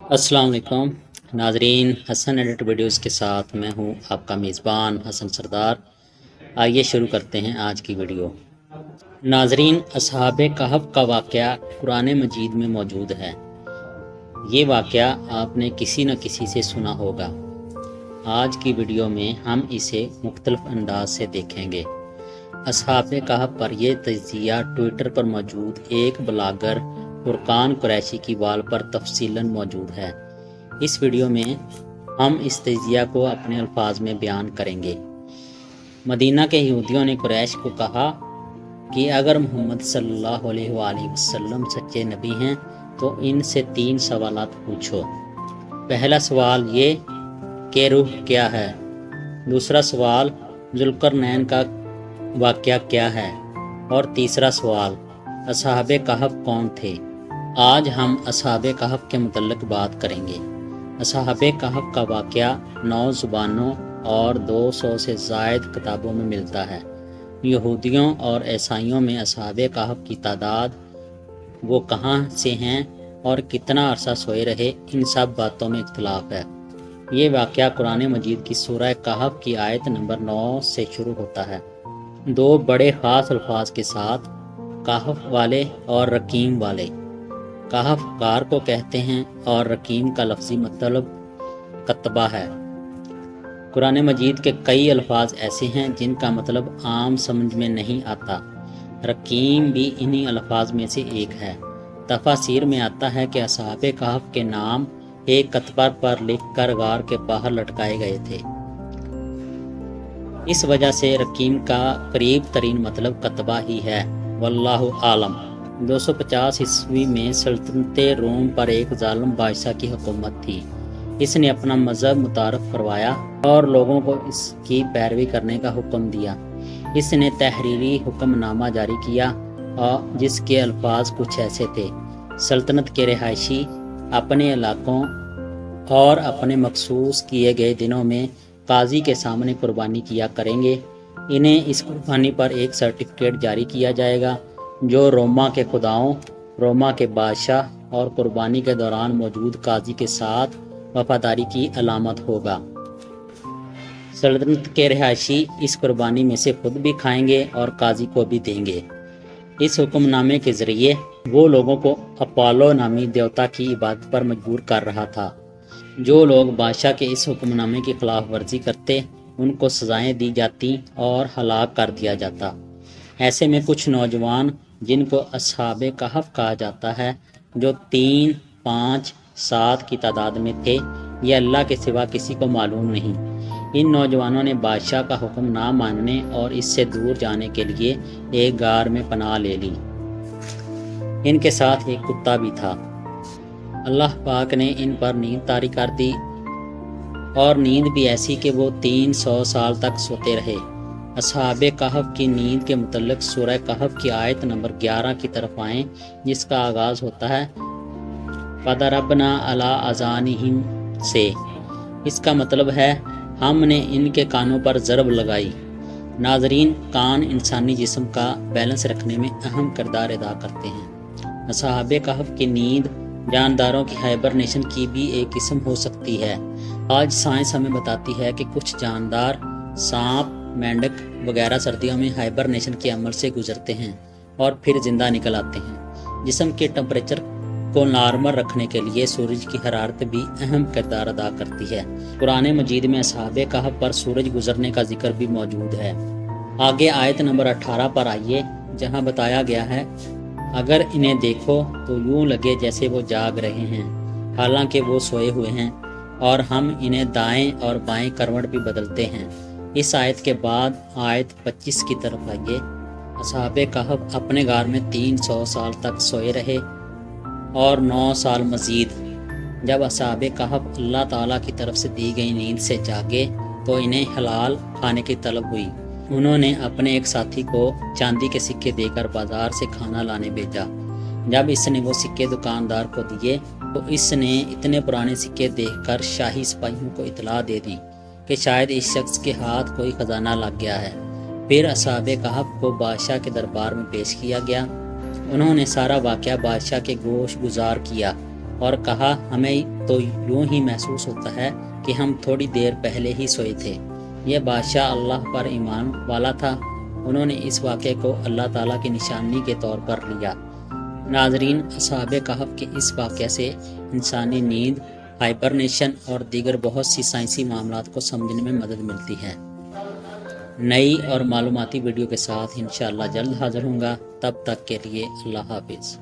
अस्सलाम वालेकुम नाजरीन, हसन एडिट वीडियोज़ के साथ मैं हूं आपका मेज़बान हसन सरदार। आइए शुरू करते हैं आज की वीडियो। नाजरीन, असहाबे कहफ का वाक़या कुरान मजीद में मौजूद है। ये वाक़या आपने किसी न किसी से सुना होगा। आज की वीडियो में हम इसे मुख्तलिफ अंदाज से देखेंगे। असहाबे कहफ पर यह तज्ज़िया ट्विटर पर मौजूद एक ब्लॉगर फुरकान कुरैशी की वाल पर तफसीलन मौजूद है। इस वीडियो में हम इस तज्ज़िया को अपने अल्फाज में बयान करेंगे। मदीना के यहूदियों ने कुरैश को कहा कि अगर मोहम्मद सल्लल्लाहु अलैहि वसल्लम सच्चे नबी हैं तो इनसे 3 सवालात पूछो। पहला सवाल ये कि रूह क्या है। दूसरा सवाल जुल्करनैन का वाक़या क्या है। और तीसरा सवाल असहाबे कहफ कौन थे। आज हम असहाबे कहफ के मुतल्लिक़ बात करेंगे। असहाबे कहफ का वाक़या 9 ज़ुबानों और 200 से ज़ायद किताबों में मिलता है। यहूदियों और ईसाइयों में असहाबे कहफ की तादाद, वो कहाँ से हैं और कितना अरसा सोए रहे, इन सब बातों में इख्तिलाफ है। ये वाक़या कुरान मजीद की सूरह कहफ की आयत नंबर 9 से शुरू होता है, 2 बड़े ख़ास अल्फाज के साथ, कहफ वाले और रकीम वाले। कहफ गार को कहते हैं और रकीम का लफ्ज़ी मतलब कतबा है। कुरान मजीद के कई अल्फाज ऐसे हैं जिनका मतलब आम समझ में नहीं आता। रकीम भी इन्हीं अल्फाज में से एक है। तफासीर में आता है कि असहाबे कहफ के नाम एक कतबा पर लिख कर गार के बाहर लटकाए गए थे। इस वजह से रकीम का करीब तरीन मतलब कतबा ही है। वल्लाहु आलम। 250 ईस्वी में सल्तनत रोम पर एक जालिम बादशाह की हुकूमत थी। इसने अपना मज़हब मुतारफ़ करवाया और लोगों को इसकी पैरवी करने का हुक्म दिया। इसने तहरीरी हुक्मनामा जारी किया और जिसके अल्फाज कुछ ऐसे थे: सल्तनत के रिहायशी अपने इलाकों और अपने मखसूस किए गए दिनों में काजी के सामने कुर्बानी किया करेंगे। इन्हें इस कुर्बानी पर एक सर्टिफिकेट जारी किया जाएगा जो रोमा के खुदाओं, रोमा के बादशाह और कुर्बानी के दौरान मौजूद काजी के साथ वफादारी की अलामत होगा। सल्तनत के रिहायशी इस कुर्बानी में से खुद भी खाएंगे और काजी को भी देंगे। इस हुक्मनामे के ज़रिए वो लोगों को अपोलो नामी देवता की इबादत पर मजबूर कर रहा था। जो लोग बादशाह के इस हुक्मनामे की खिलाफ वर्जी करते उनको सज़ाएं दी जाती और हलाक कर दिया जाता। ऐसे में कुछ नौजवान जिनको असहाबे कहफ कहा जाता है, जो 3, 5, 7 की तादाद में थे, ये अल्लाह के सिवा किसी को मालूम नहीं। इन नौजवानों ने बादशाह का हुक्म ना मानने और इससे दूर जाने के लिए एक गार में पनाह ले ली। इनके साथ एक कुत्ता भी था। अल्लाह पाक ने इन पर नींद तारी कर दी और नींद भी ऐसी कि वो 300 साल तक सोते रहे। असहाबे कहफ की नींद के मुतल्लिक़ सूरह कहफ की आयत नंबर 11 की तरफ आएँ, जिसका आगाज़ होता है फ़दरबना अला अज़ानिहिम से। इसका मतलब है हमने इनके कानों पर ज़रब लगाई। नाज़रीन, कान इंसानी जिस्म का बैलेंस रखने में अहम किरदार अदा करते हैं। असहाबे कहफ की नींद जानदारों की हाइबरनेशन की भी एक किस्म हो सकती है। आज साइंस हमें बताती है कि कुछ जानदार सांप, मेंढक वगैरह सर्दियों में हाइबरनेशन के अमल से गुजरते हैं और फिर जिंदा निकल आते हैं। जिस्म के टेम्परेचर को नॉर्मल रखने के लिए सूरज की हरारत भी अहम किरदार अदा करती है। कुरान मजीद में असहाबे कहफ पर सूरज गुजरने का जिक्र भी मौजूद है। आगे आयत नंबर 18 पर आइए, जहां बताया गया है, अगर इन्हें देखो तो यूं लगे जैसे वो जाग रहे हैं, हालांकि वो सोए हुए हैं, और हम इन्हें दाएं और बाएं करवट भी बदलते हैं। इस आयत के बाद आयत 25 की तरफ आइए। असहाबे कहफ अपने गार में 300 साल तक सोए रहे और 9 साल मज़ीद। जब असहाबे कहफ अल्लाह ताला की तरफ से दी गई नींद से जागे तो इन्हें हलाल खाने की तलब हुई। उन्होंने अपने एक साथी को चांदी के सिक्के देकर बाजार से खाना लाने भेजा। जब इसने वो सिक्के दुकानदार को दिए तो इसने इतने पुराने सिक्के देखकर शाही सिपाहियों को इतला दे दी कि शायद इस शख्स के हाथ कोई खजाना लग गया है। फिर असहाबे कहफ को बादशाह के दरबार में पेश किया गया। उन्होंने सारा वाक़या बादशाह के गोश गुजार किया اور کہا ہمیں تو یوں ہی محسوس ہوتا ہے کہ ہم تھوڑی دیر پہلے ہی سوئے تھے۔ یہ بادشاہ اللہ پر ایمان والا تھا، انہوں نے اس واقعے کو اللہ تعالیٰ کی نشانی کے طور پر لیا۔ ناظرین، اصحاب کہف کے اس واقعے سے انسانی نیند، ہائبرنیشن اور دیگر بہت سی سائنسی معاملات کو سمجھنے میں مدد ملتی ہے۔ نئی اور معلوماتی ویڈیو کے ساتھ انشاءاللہ جلد حاضر ہوں گا، تب تک کے لیے اللہ حافظ۔